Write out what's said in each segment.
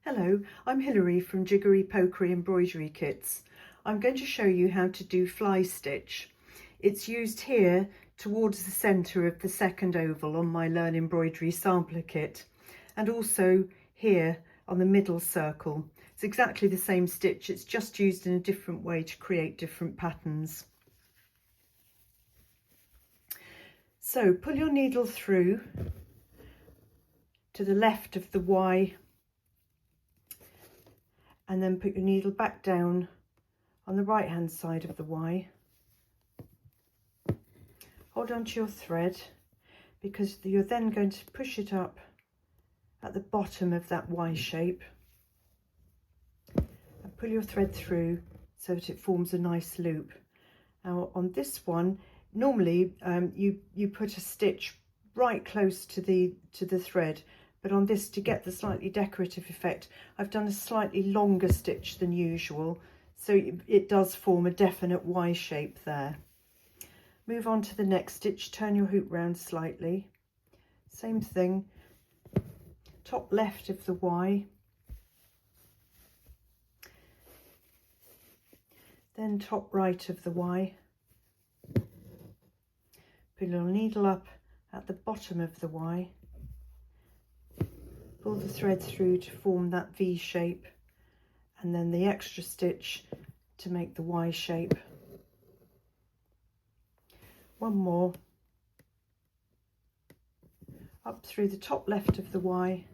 Hello, I'm Hilary from Jiggery Pokery Embroidery Kits. I'm going to show you how to do fly stitch. It's used here towards the centre of the second oval on my Learn Embroidery sampler kit, and also here on the middle circle. It's exactly the same stitch, it's just used in a different way to create different patterns. So pull your needle through to the left of the Y and then put your needle back down on the right hand side of the Y. Hold on to your thread because you're then going to push it up at the bottom of that Y shape and pull your thread through so that it forms a nice loop. Now on this one, normally you put a stitch right close to the thread, but on this, to get the slightly decorative effect, I've done a slightly longer stitch than usual, so it does form a definite Y shape there. Move on to the next stitch, turn your hoop round slightly. Same thing, top left of the Y, then top right of the Y. Pull your needle up at the bottom of the Y. Pull the thread through to form that V shape, and then the extra stitch to make the Y shape. One more. Up through the top left of the Y.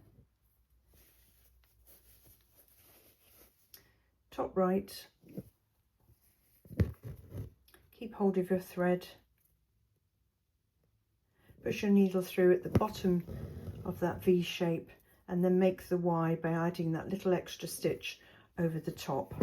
Top right. Keep hold of your thread. Push your needle through at the bottom of that V shape and then make the Y by adding that little extra stitch over the top.